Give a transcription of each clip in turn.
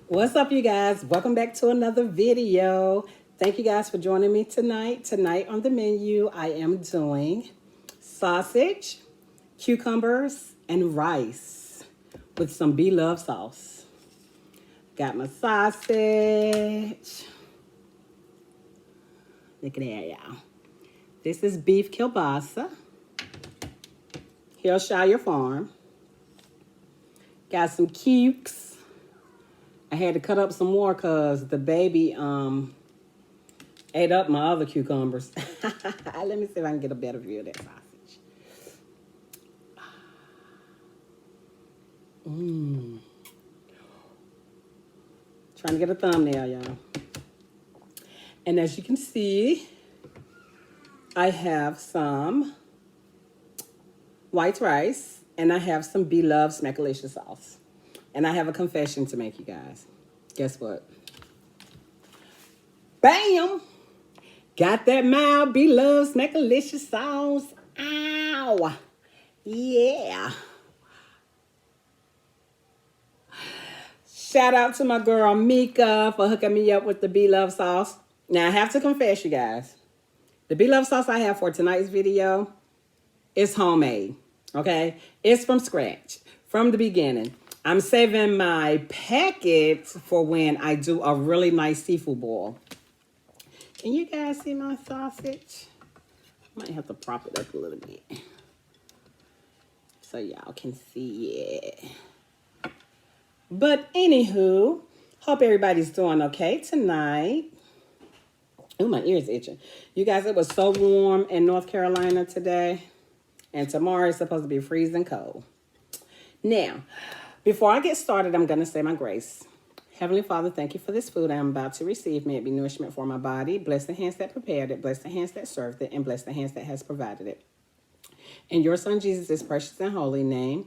What's up, you guys? Welcome back to another video. Thank you guys for joining me tonight. Tonight on the menu, I am doing sausage, cucumbers, and rice with some beloved sauce. Got my sausage. Look at that, y'all. This is beef kielbasa. Hillshire Farm. Got some cukes. I had to cut up some more because the baby ate up my other cucumbers. Let me see if I can get a better view of that sausage. Trying to get a thumbnail, y'all. And as you can see, I have some white rice and I have some Bloves Smackalicious sauce. And I have a confession to make, you guys. Guess what? Bam! Got that mild Bloves Smackalicious sauce. Ow! Yeah. Shout out to my girl Mika for hooking me up with the Bloves sauce. Now, I have to confess, you guys. The Bloves sauce I have for tonight's video is homemade. Okay? It's from scratch. From the beginning. I'm saving my packets for when I do a really nice seafood boil. Can you guys see my sausage? Might have to prop it up a little bit so y'all can see it. But anywho, hope everybody's doing okay tonight. Oh, my ear's itching. You guys, it was so warm in North Carolina today. And tomorrow is supposed to be freezing cold. Now, before I get started, I'm going to say my grace. Heavenly Father, thank you for this food I am about to receive. May it be nourishment for my body. Bless the hands that prepared it. Bless the hands that served it. And bless the hands that has provided it. In your Son, Jesus' precious and holy name,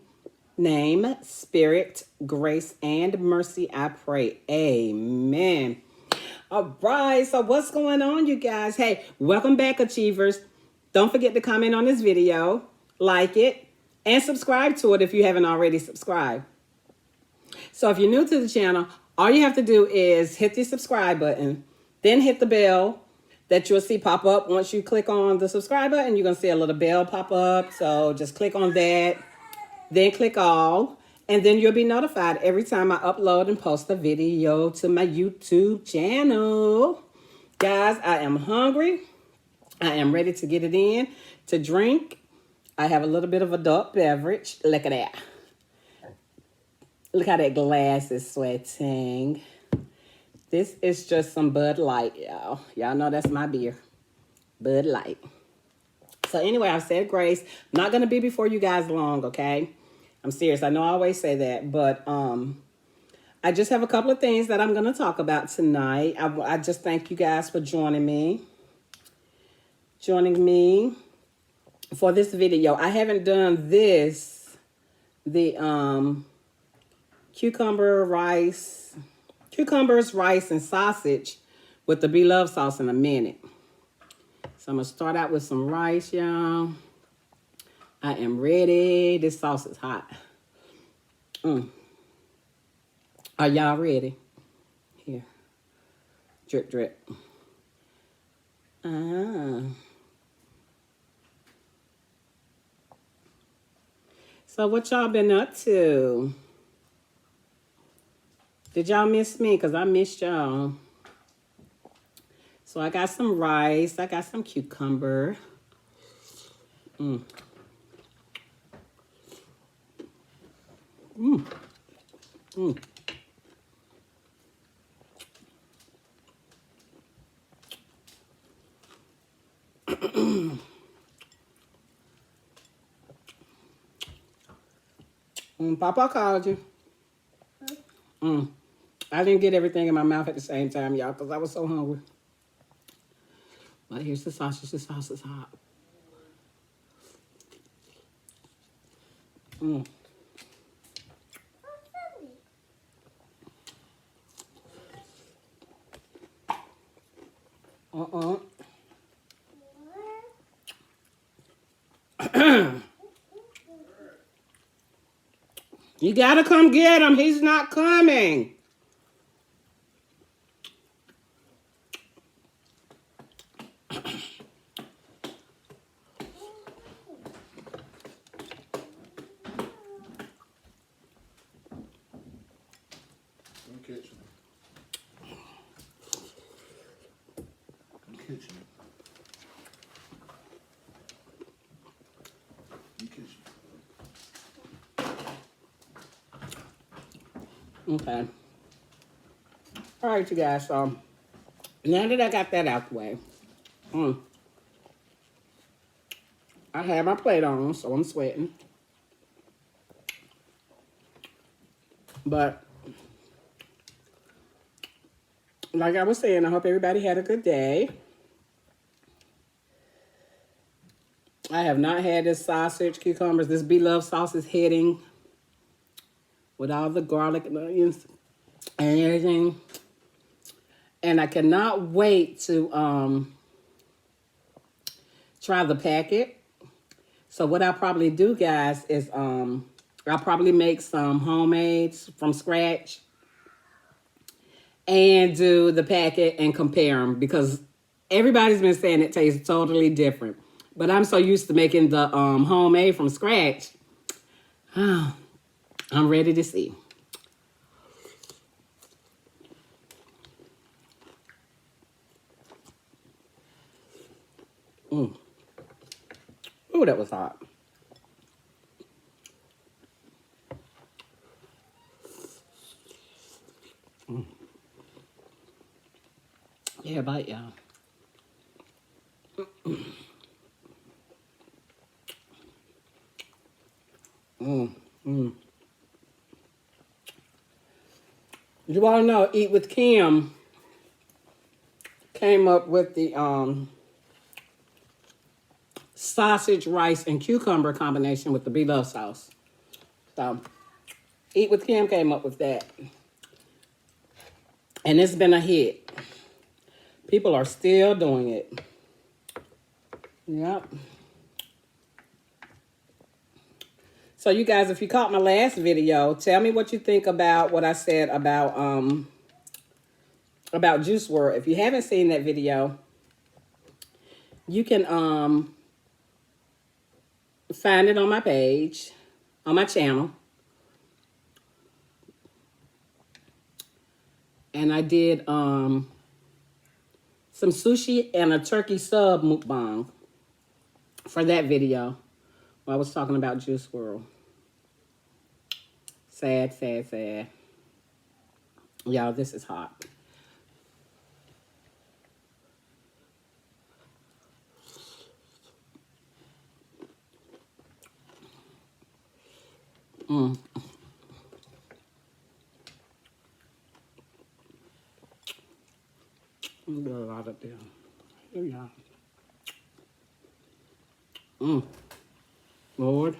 spirit, grace, and mercy, I pray. Amen. All right. So what's going on, you guys? Hey, welcome back, Achievers. Don't forget to comment on this video, like it, and subscribe to it if you haven't already subscribed. So if you're new to the channel, all you have to do is hit the subscribe button, then hit the bell that you'll see pop up. Once you click on the subscribe button, you're going to see a little bell pop up. So just click on that, then click all, and then you'll be notified every time I upload and post a video to my YouTube channel. Guys, I am hungry. I am ready to get it in, to drink. I have a little bit of adult beverage. Look at that. Look how that glass is sweating. This is just some Bud Light, y'all. Y'all know that's my beer. Bud Light. So anyway, I've said grace. I'm not going to be before you guys long, okay? I'm serious. I know I always say that. But I just have a couple of things that I'm going to talk about tonight. I just thank you guys for joining me. Joining me for this video. I haven't done this. The cucumbers, rice, and sausage with the Bloves sauce in a minute. So I'm going to start out with some rice, y'all. I am ready. This sauce is hot. Are y'all ready? Here. Drip, drip. So what y'all been up to? Did y'all miss me? Because I missed y'all. So I got some rice. I got some cucumber. Papa called you. I didn't get everything in my mouth at the same time, y'all, because I was so hungry. But here's the sausage. The sauce is hot. You gotta come get him. He's not coming. catching it. I'm catching it. I'm catching it. Okay. All right, you guys. So now that I got that out the way, I have my plate on, so I'm sweating. But like I was saying, I hope everybody had a good day. I have not had this sausage, cucumbers. This beloved sauce is hitting with all the garlic and onions and everything. And I cannot wait to try the packet. So what I'll probably do, guys, is I'll probably make some homemades from scratch and do the packet and compare them because everybody's been saying it tastes totally different. But I'm so used to making the homemade from scratch. I'm ready to see. Oh, that was hot. Yeah, bite, y'all. You all know Eat with Kim came up with the sausage, rice, and cucumber combination with the beloved sauce. So Eat with Kim came up with that. And it's been a hit. People are still doing it. Yep. So you guys, if you caught my last video, tell me what you think about what I said about Juice WRLD. If you haven't seen that video, you can find it on my page, on my channel. And I did some sushi and a turkey sub mukbang for that video. I was talking about Juice WRLD. Sad, sad, sad. Y'all, this is hot. Got a lot up there. Here y'all. Lord.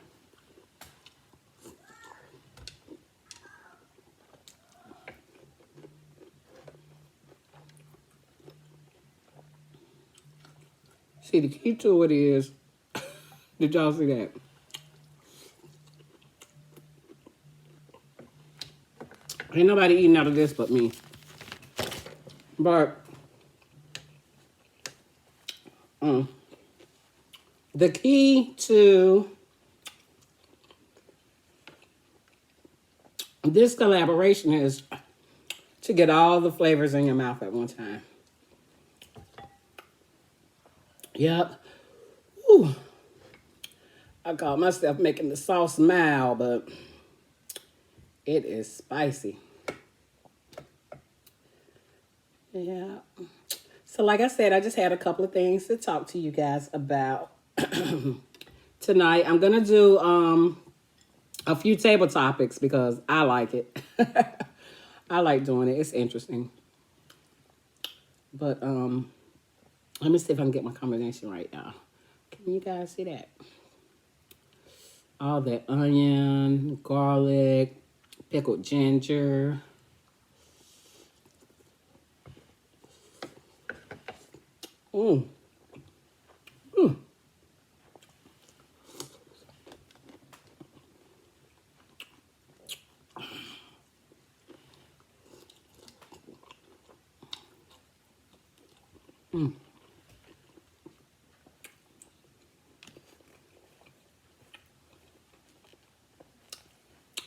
See, the key to it is, did y'all see that? Ain't nobody eating out of this but me. But the key to this collaboration is to get all the flavors in your mouth at one time. Yep. Ooh. I call myself making the sauce smile, but it is spicy. Yeah. So like I said, I just had a couple of things to talk to you guys about tonight. I'm going to do a few table topics because I like it. I like doing it. It's interesting. But let me see if I can get my combination right now. Can you guys see that? All that onion, garlic, pickled ginger.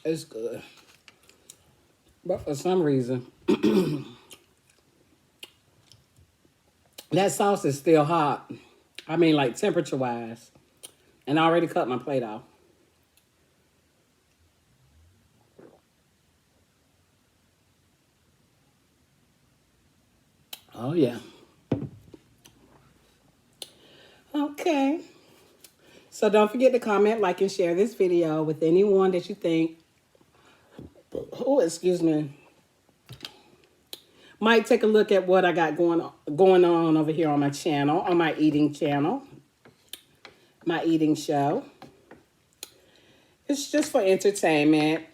It's good. But for some reason, that sauce is still hot. I mean, like temperature-wise. And I already cut my plate off. Oh, yeah. Okay. So don't forget to comment, like, and share this video with anyone that you think, oh, excuse me, might take a look at what I got going on over here on my channel, on my eating channel, my eating show. It's just for entertainment.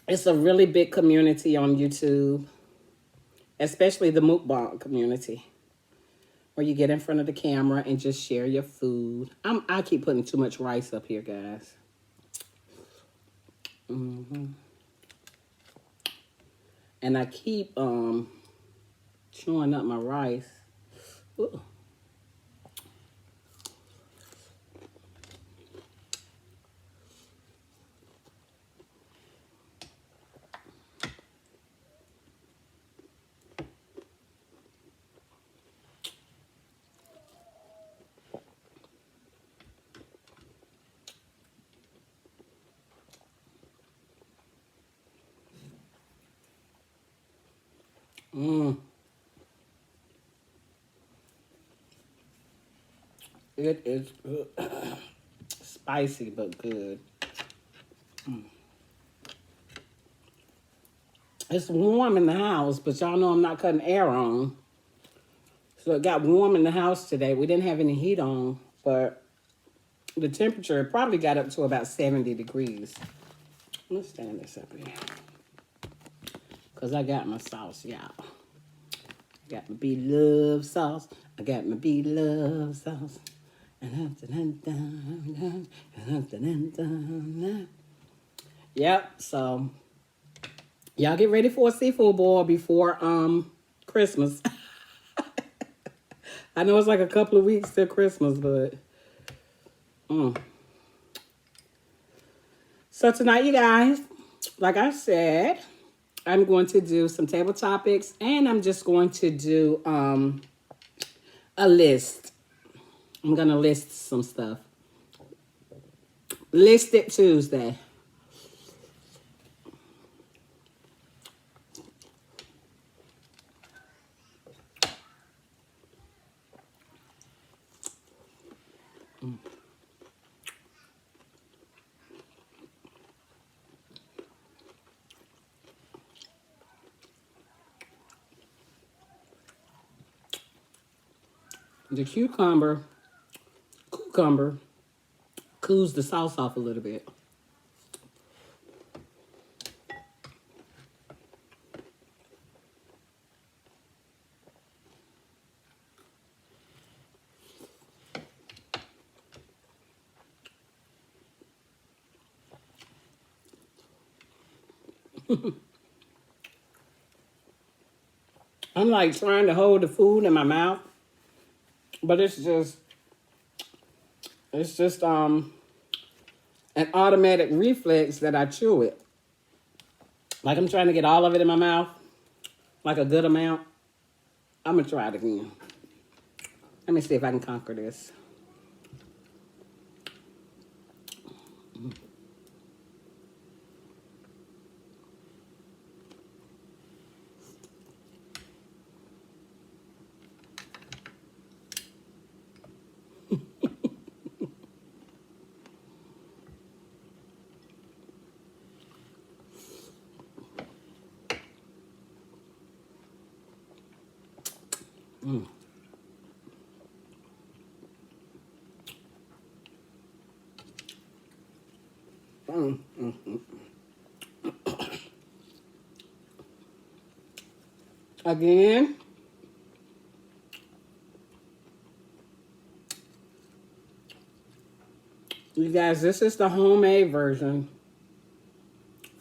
It's a really big community on YouTube, especially the mukbang community, where you get in front of the camera and just share your food. I keep putting too much rice up here, guys. And I keep chewing up my rice. Ooh. Mmm. It is good. Spicy but good. It's warm in the house, but y'all know I'm not cutting air on. So it got warm in the house today. We didn't have any heat on, but the temperature probably got up to about 70 degrees. Let's stand this up here. Because I got my sauce, y'all. I got my beloved sauce. I got my beloved sauce. Yep, so y'all get ready for a seafood boil before Christmas. I know it's like a couple of weeks till Christmas, but So tonight, you guys, like I said, I'm going to do some table topics, and I'm just going to do a list. I'm gonna list some stuff. List it Tuesday. The cucumber cools the sauce off a little bit. I'm like trying to hold the food in my mouth, but it's just an automatic reflex that I chew it. Like I'm trying to get all of it in my mouth, like a good amount. I'm gonna try it again. Let me see if I can conquer this. Again, you guys, this is the homemade version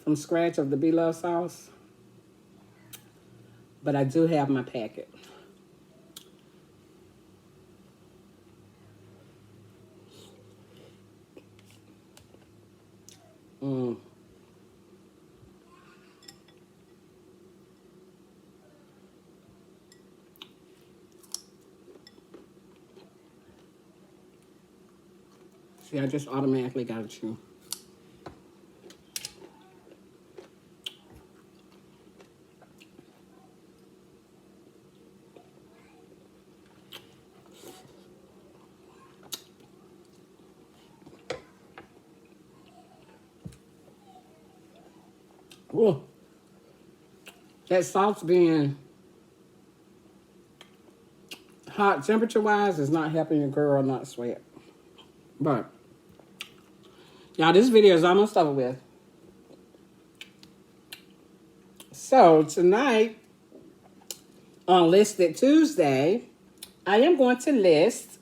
from scratch of the beloved sauce, but I do have my packet. See, I just automatically got to chew. Whoa. That sauce being hot temperature-wise is not helping your girl not sweat. But, y'all, this video is almost over with. So, tonight, on Listed Tuesday, I am going to list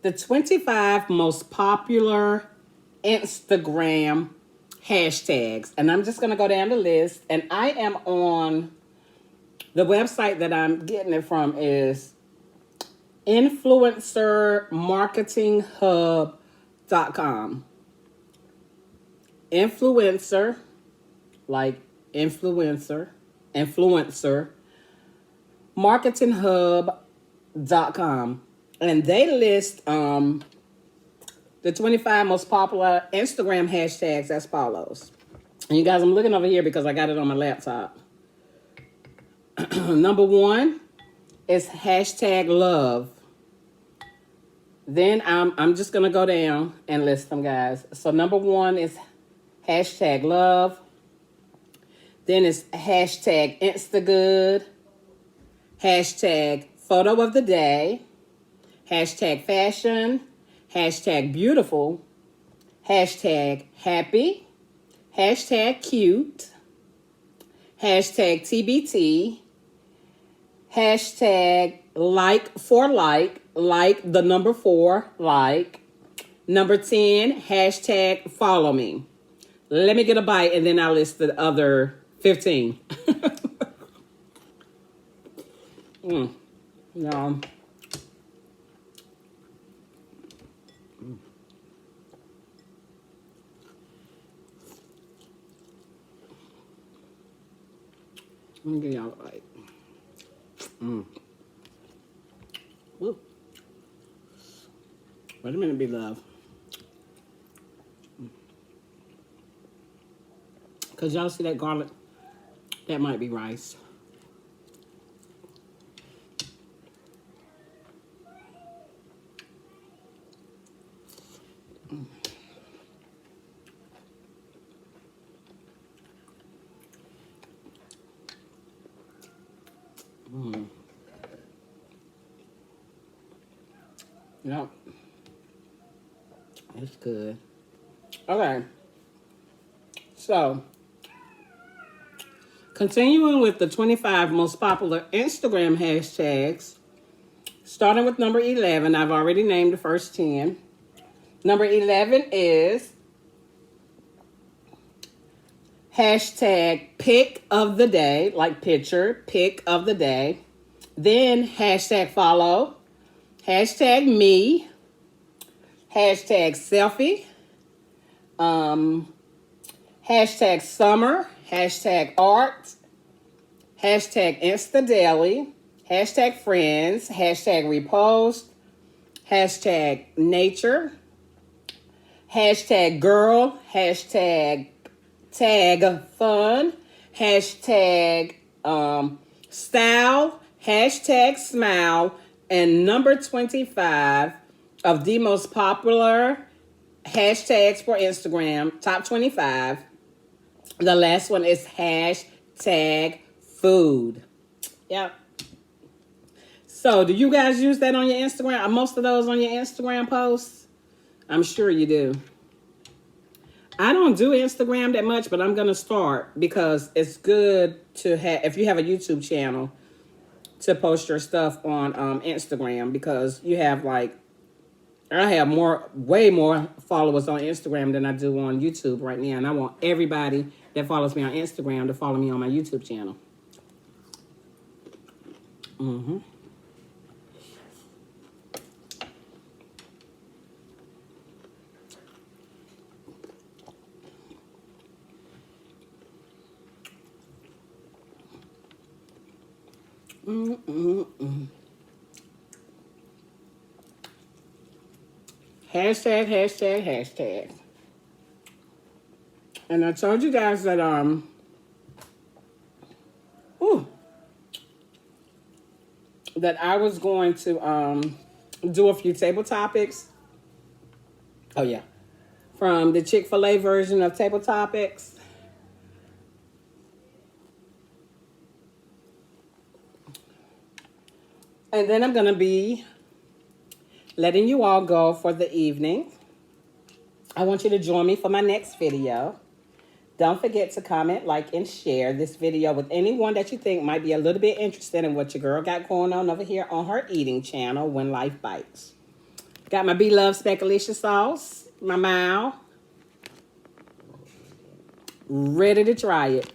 the 25 most popular Instagram hashtags. And I'm just going to go down the list. And I am on, the website that I'm getting it from is influencermarketinghub.com. Influencer, like influencer, marketinghub.com. And they list the 25 most popular Instagram hashtags as follows. And you guys, I'm looking over here because I got it on my laptop. Number 1 is hashtag love. Then I'm just going to go down and list them, guys. So number 1 is hashtag love. Then it's hashtag Instagood. Hashtag photo of the day. Hashtag fashion. Hashtag beautiful. Hashtag happy. Hashtag cute. Hashtag TBT. Hashtag like for like the number 4, like. Number 10, hashtag follow me. Let me get a bite and then I'll list the other 15. No. Let me give y'all a bite. Woo. Wait a minute, be love. Because y'all see that garlic? That might be rice. Yep. It's good. Okay. So, continuing with the 25 most popular Instagram hashtags, starting with number 11. I've already named the first 10. Number 11 is hashtag pick of the day, like picture, pick of the day. Then hashtag follow. Hashtag me, hashtag selfie, hashtag summer, hashtag art, hashtag Insta Daily, hashtag friends, hashtag repost, hashtag nature, hashtag girl, hashtag tag fun, hashtag style, hashtag smile. And number 25 of the most popular hashtags for Instagram, top 25. The last one is hashtag food. Yep. So do you guys use that on your Instagram? Are most of those on your Instagram posts? I'm sure you do. I don't do Instagram that much, but I'm going to start because it's good to have, if you have a YouTube channel, to post your stuff on Instagram, because you have like, I have way more followers on Instagram than I do on YouTube right now. And I want everybody that follows me on Instagram to follow me on my YouTube channel. Hashtag, hashtag, hashtag. And I told you guys that, that I was going to, do a few table topics. Oh, yeah. From the Chick-fil-A version of Table Topics. And then I'm going to be letting you all go for the evening. I want you to join me for my next video. Don't forget to comment, like, and share this video with anyone that you think might be a little bit interested in what your girl got going on over here on her eating channel, When Life Bites. Got my Bloves Smackalicious sauce, my mouth. Ready to try it.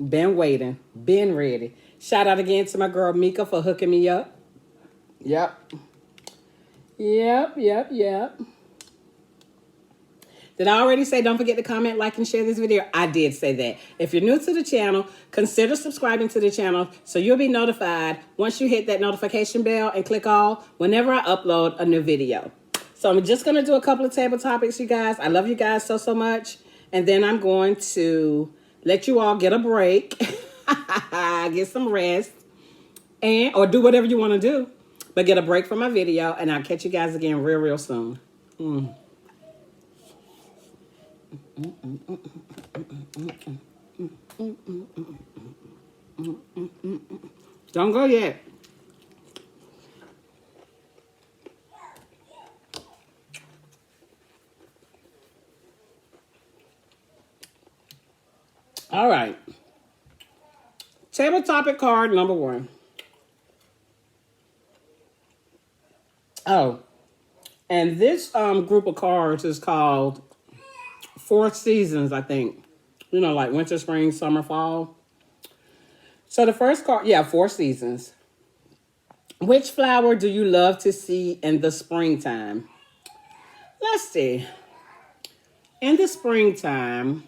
Been waiting. Been ready. Shout out again to my girl Mika for hooking me up. Yep. Did I already say don't forget to comment, like, and share this video? I did say that. If you're new to the channel, consider subscribing to the channel so you'll be notified once you hit that notification bell and click all whenever I upload a new video. So I'm just going to do a couple of table topics, you guys. I love you guys so, so much. And then I'm going to let you all get a break, get some rest, or do whatever you want to do. But get a break from my video, and I'll catch you guys again real, real soon. Don't go yet. All right. Table topic card number 1. Oh, and this group of cards is called 4 Seasons, I think. You know, like winter, spring, summer, fall. So the first card, 4 Seasons. Which flower do you love to see in the springtime? Let's see. In the springtime,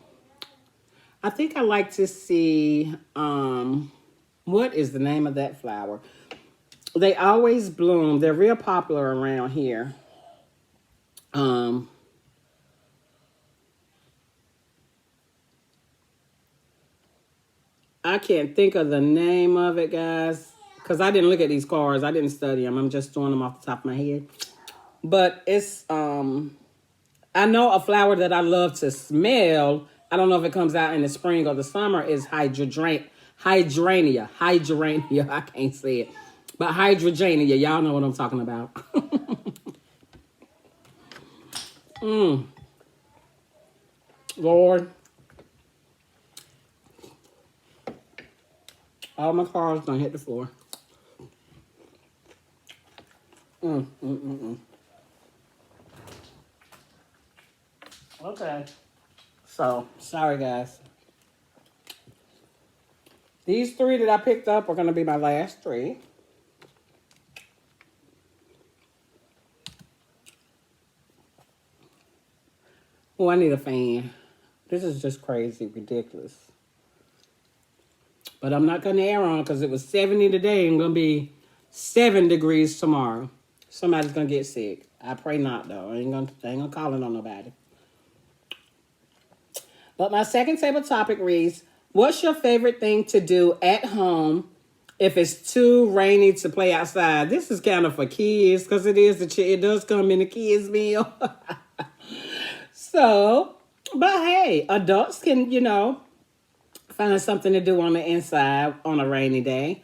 I think I like to see, what is the name of that flower? They always bloom. They're real popular around here. I can't think of the name of it, guys, because I didn't look at these cards. I didn't study them. I'm just doing them off the top of my head. But it's, I know a flower that I love to smell. I don't know if it comes out in the spring or the summer, is hydrangea. Hydrangea. I can't say it. But hydrangea, y'all know what I'm talking about. Lord. All my cards done hit the floor. Okay. So, sorry guys. These 3 that I picked up are going to be my last 3. Oh, I need a fan. This is just crazy, ridiculous. But I'm not cutting the air on because it was 70 today and going to be 7 degrees tomorrow. Somebody's going to get sick. I pray not, though. I ain't gonna call it on nobody. But my second table topic reads, what's your favorite thing to do at home if it's too rainy to play outside? This is kind of for kids because it does come in the kids' meal. So, but hey, adults can, find something to do on the inside on a rainy day.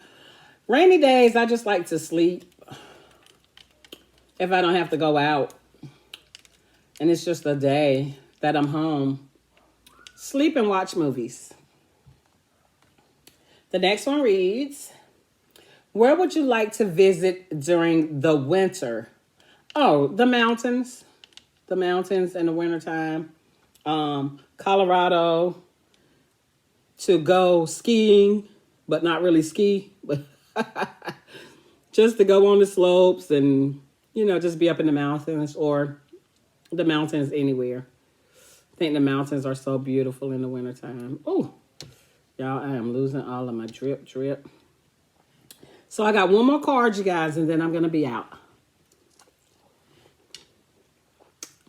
Rainy days, I just like to sleep if I don't have to go out. And it's just a day that I'm home. Sleep and watch movies. The next one reads, where would you like to visit during the winter? Oh, the mountains. The mountains in the wintertime. Colorado. To go skiing, but not really ski. But just to go on the slopes and, just be up in the mountains or the mountains anywhere. I think the mountains are so beautiful in the wintertime. Oh, y'all, I am losing all of my drip. So I got one more card, you guys, and then I'm going to be out.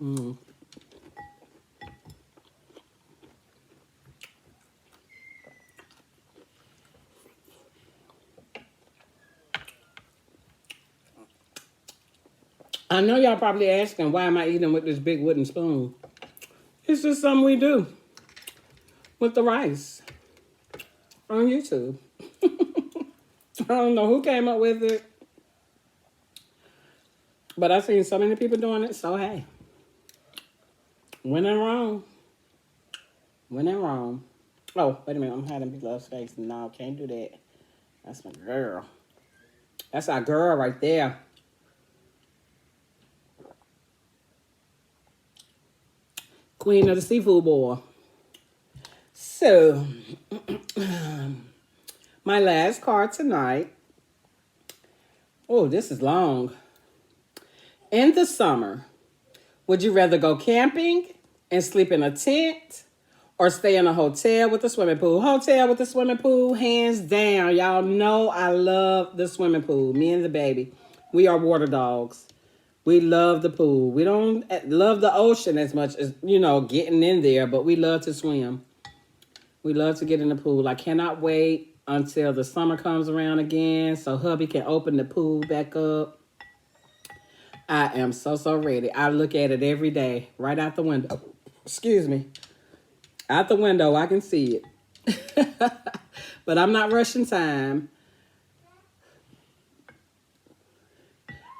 I know y'all probably asking, why am I eating with this big wooden spoon? It's just something we do with the rice on YouTube. I don't know who came up with it, but I've seen so many people doing it, so hey. When in Rome. When in Rome. Oh, wait a minute, I'm hiding Big Love's face. No, can't do that. That's my girl. That's our girl right there. Queen of the seafood boil. So, my last card tonight. Oh, this is long. In the summer, would you rather go camping and sleep in a tent or stay in a hotel with a swimming pool? Hotel with a swimming pool, hands down. Y'all know I love the swimming pool. Me and the baby. We are water dogs. We love the pool. We don't love the ocean as much as, getting in there, but we love to swim. We love to get in the pool. I cannot wait until the summer comes around again so hubby can open the pool back up. I am so ready. I look at it every day, right out the window. Excuse me. Out the window, I can see it. But I'm not rushing time.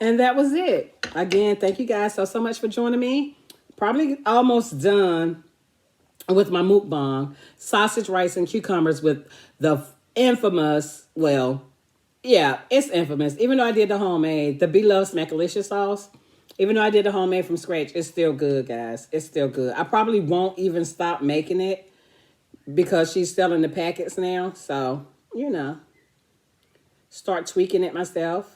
And that was it. Again, thank you guys so much for joining me. Probably almost done with my mukbang. Sausage, rice, and cucumbers with the infamous, yeah, it's infamous. Even though I did the homemade, the Bloves Smackalicious sauce, even though I did the homemade from scratch, it's still good, guys. It's still good. I probably won't even stop making it because she's selling the packets now. So, start tweaking it myself.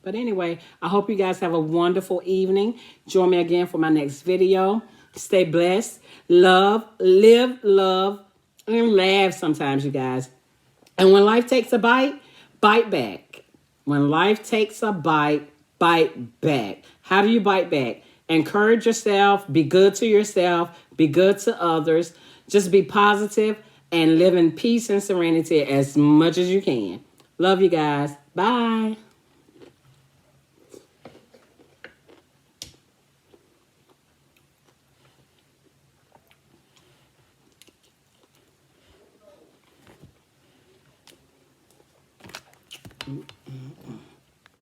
But anyway, I hope you guys have a wonderful evening. Join me again for my next video. Stay blessed. Love, live, love, and laugh sometimes, you guys. And when life takes a bite, bite back. When life takes a bite back. How do you bite back? Encourage yourself. Be good to yourself. Be good to others. Just be positive and live in peace and serenity as much as you can. Love you guys. Bye. Mm-mm-mm.